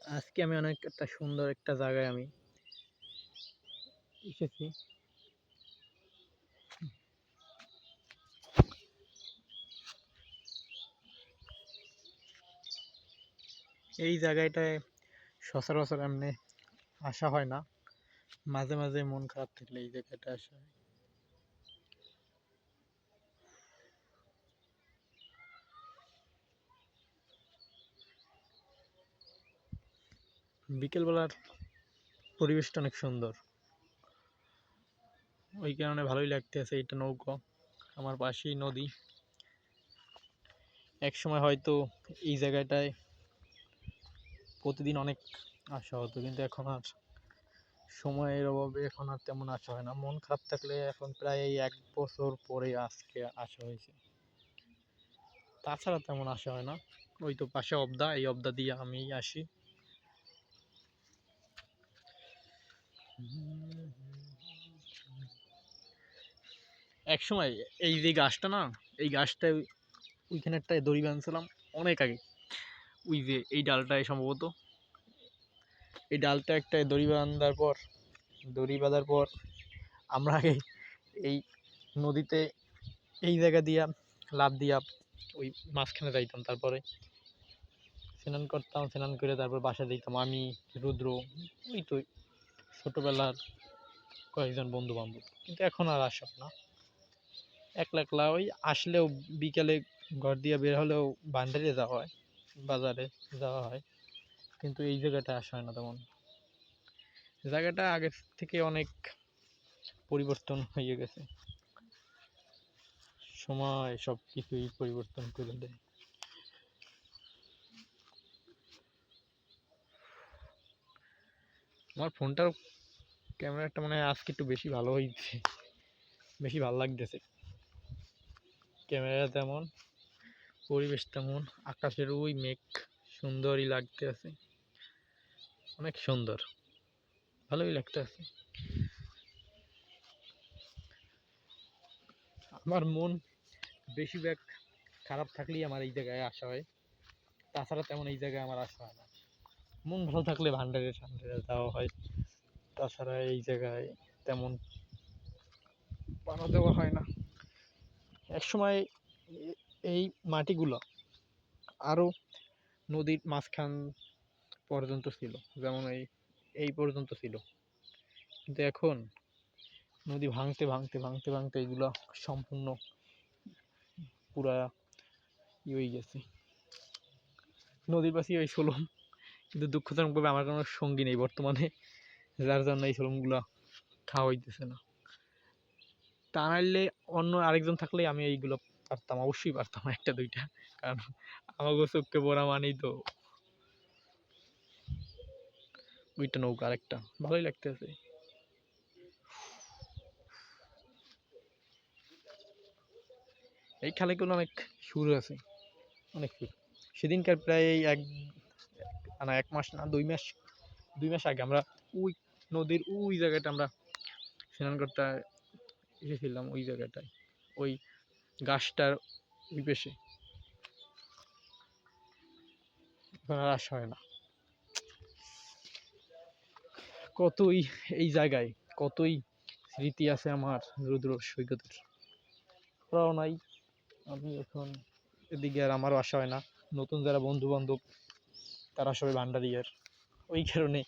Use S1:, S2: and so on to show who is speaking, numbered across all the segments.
S1: আজকে আমি অনেক একটা সুন্দর একটা জায়গায় আমি এসেছি। এই জায়গাটায় সচরাচর এমনি আসা হয় না। মাঝে মাঝে মন খারাপ থাকলে এই জায়গাটা আসা হয়। বিকেলবেলার পরিবেশটা অনেক সুন্দর, ওই কারণে ভালোই লাগতেছে। এটা নৌকা, আমার পাশেই নদী। এক সময় হয়তো এই জায়গাটায় প্রতিদিন অনেক আসা হতো, কিন্তু এখন আর সময়ের অভাবে এখন আর তেমন আসা হয় না। মন খারাপ থাকলে এখন প্রায় এই 1 বছর পরে আজকে আসা হয়েছে, তাছাড়া তেমন আসা হয় না। ওই তো পাশে অবদা, এই অবদা দিয়ে আমি আসি। এক সময় এই যে গাছটা না, এই গাছটা ওইখানে একটা দড়ি বাঁধছিলাম অনেক আগে। ওই যে এই ডালটায় সম্ভবত, এই ডালটা একটা দড়ি বাঁধার পর আমরা আগে এই নদীতে এই জায়গা দিয়া লাফ দিয়া ওই মাঝখানে যাইতাম, তারপরে স্নান করতাম, স্নান করে তারপর বাসা দিতাম আমি, রুদ্র, ওই তো ছোটবেলার কয়েকজন বন্ধু বান্ধব। কিন্তু এখন আর আসা হয় না, একলা একলা। ওই আসলেও বিকেলে ঘর দিয়ে বের হলেও বান্ডারে যাওয়া হয়, বাজারে যাওয়া হয়, কিন্তু এই জায়গাটা আসা হয় না তেমন। জায়গাটা আগের থেকে অনেক পরিবর্তন হয়ে গেছে, সময় সব কিছুই পরিবর্তন করে দেয়। আমার ফোনটার ক্যামেরাটা মানে আজকে একটু বেশি ভালো হয়েছে, বেশি ভালো লাগতেছে। ক্যামেরা তেমন, পরিবেশ তেমন, আকাশের ওই মেঘ সুন্দরই লাগতে আছে, অনেক সুন্দর, ভালোই লাগতে আছে। আমার মন বেশিরভাগ খারাপ থাকলেই আমার এই জায়গায় আসা হয়, তাছাড়া তেমন এই জায়গায় আমার আসা হয় না। মন ভালো থাকলে ভান্ডারে টান্ডারে যাওয়া হয়, তাছাড়া এই জায়গায় তেমন পাড়া দেওয়া হয় না। একসময় এই মাটিগুলো আরো নদীর মাঝখান পর্যন্ত ছিল, যেমন এই এই পর্যন্ত ছিল, কিন্তু এখন নদী ভাঙতে ভাঙতে ভাঙতে ভাঙতে এগুলো সম্পূর্ণ পুরা হয়ে গেছে। নদীর পাশে ওই সোলম, কিন্তু দুঃখজনকভাবে আমার কোনো সঙ্গী নেই বর্তমানে, যার জন্য এই সোলমগুলো খাওয়া হইতেছে না। তা নাইলে অন্য আরেকজন থাকলে আমি এইগুলো পারতাম, অবশ্যই পারতাম একটা দুইটা, কারণ আমাকে চোখকে পড়া মানেই তো ওইটা নৌকা। আরেকটা ভালোই লাগতেছে। এই খালে অনেক সুর আছে, অনেক সুর। সেদিনকার প্রায় এক না 1 মাস না 2 মাস, 2 মাস আগে আমরা ওই নদীর ওই জায়গাটা আমরা স্নান করতে এসেছিলাম, ওই জায়গাটায়, ওই গাছটার ওই পেশে। এখন আর আসা হয় না। কতই এই জায়গায় কতই স্মৃতি আছে আমার রুদ্র সৈকতের, ওরাও নাই। আমি এখন এদিকে আর আমারও আসা হয় না। নতুন যারা বন্ধু বান্ধব তারা সবাই ভান্ডারিয়ার, ওই কারণে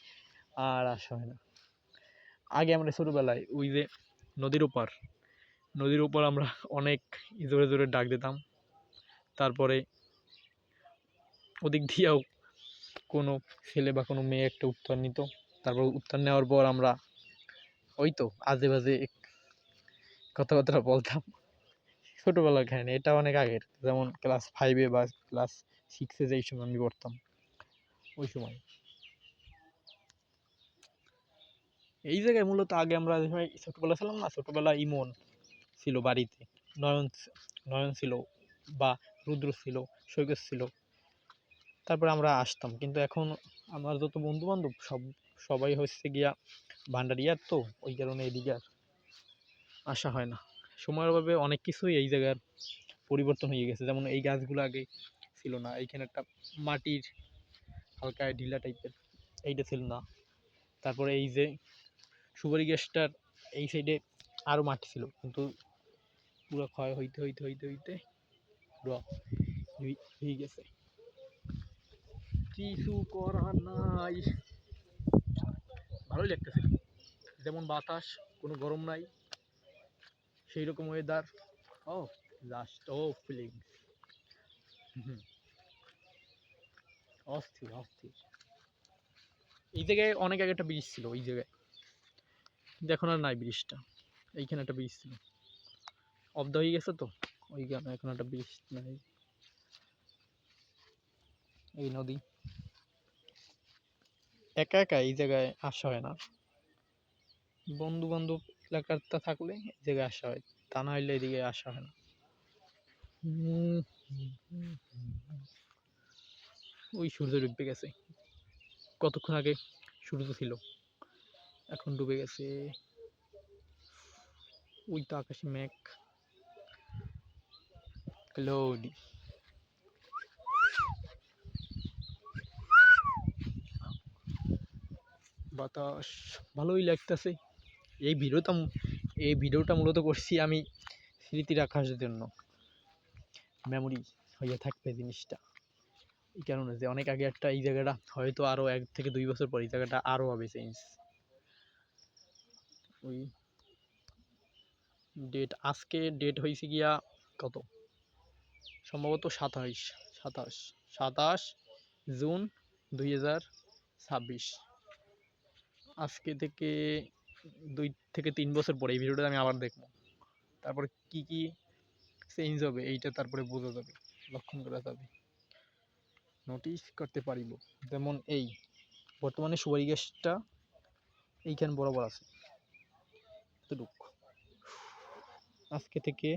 S1: আর আসা হয় না। আগে আমরা ছোটবেলায় ওই যে নদীর ওপার, নদীর ওপর আমরা অনেক জোরে জোরে ডাক দিতাম, তারপরে ওদিক দিয়েও কোনো ছেলে বা কোনো মেয়ে একটা উত্তর নিত, তারপর উত্তর নেওয়ার পর আমরা ওই তো আজে বাজে কথাবার্তা বলতাম। ছোটবেলার কাহিনী, এটা অনেক আগের, যেমন ক্লাস 5-এ বা ক্লাস 6-এ যেই সময় আমি পড়তাম, ওই সময়। এই জায়গায় মূলত আগে আমরা যে সময় ছোটবেলা ছিলাম না, ছোটবেলায় ইমন ছিল বাড়িতে, নয়ন নয়ন ছিল, বা রুদ্র ছিল, সৈকত ছিল, তারপরে আমরা আসতাম। কিন্তু এখন আমার যত বন্ধু বান্ধব সবাই হচ্ছে গিয়া ভান্ডারিয়ার, তো ওই কারণে এদিকে আর আসা হয় না। সময়ের অভাবে অনেক কিছুই এই জায়গার পরিবর্তন হয়ে গেছে। যেমন এই গাছগুলো আগে ছিল না, এইখানে একটা মাটির হালকা ঢিলা টাইপের এইটা ছিল না। তারপরে এই যে সুপারি গাছটার এই সাইডে আরও মাটি ছিল, কিন্তু পুরো ক্ষয় হইতে হইতে হইতে হইতে পুরো হয়ে গেছে, কিছু করার নাই। ভালোই লাগতেছে, যেমন বাতাস, কোনো গরম নাই, সেই রকম ওয়েদার। ও জাস্ট ও ফিলিংস অস্থির অস্থির। এই জায়গায় অনেক আগে একটা ব্রিজ ছিল, ওই জায়গায়, কিন্তু এখন আর নাই ব্রিজটা। এইখানে একটা ব্রিজ ছিল, অব্দ হয়ে গেছে তো, ওই কারণে এখন একটা ব্রিজ নাই। এই নদী, একা একা এই জায়গায় আসা হয় না, বন্ধু বান্ধব এলাকারটা থাকলে এই জায়গায় আসা হয়, তা না হইলে এদিকে আসা হয় না। ওই সূর্য ডুবে গেছে, কতক্ষণ আগে সূর্য ছিল, এখন ডুবে গেছে। ওই তো আকাশে মেঘ, ক্লাউডি। বাতাস ভালোই লাগতেছে। এই ভিডিওটা মূলত করছি আমি স্মৃতি রাখার জন্য, মেমোরি হয়ে থাকবে জিনিসটা। এই কারণে যে অনেক আগে একটা এই জায়গাটা, হয়তো আরো 1 থেকে 2 বছর পর এই জায়গাটা আরো হবে চেঞ্জ। ওই ডেট, আজকে ডেট হয়েছে গিয়া কত, সম্ভবত 27 জুন 2026। আজকে থেকে 2 থেকে 3 বছর পরে এই ভিডিওটা আমি আবার দেখবো, তারপরে কি কি চেঞ্জ হবে এইটা তারপরে বোঝা যাবে, লক্ষণ করা যাবে, নোটিস করতে পারিব। যেমন এই বর্তমানে সুপারি গাছটা এইখান বরাবর আছে এতটুক, আজকে থেকে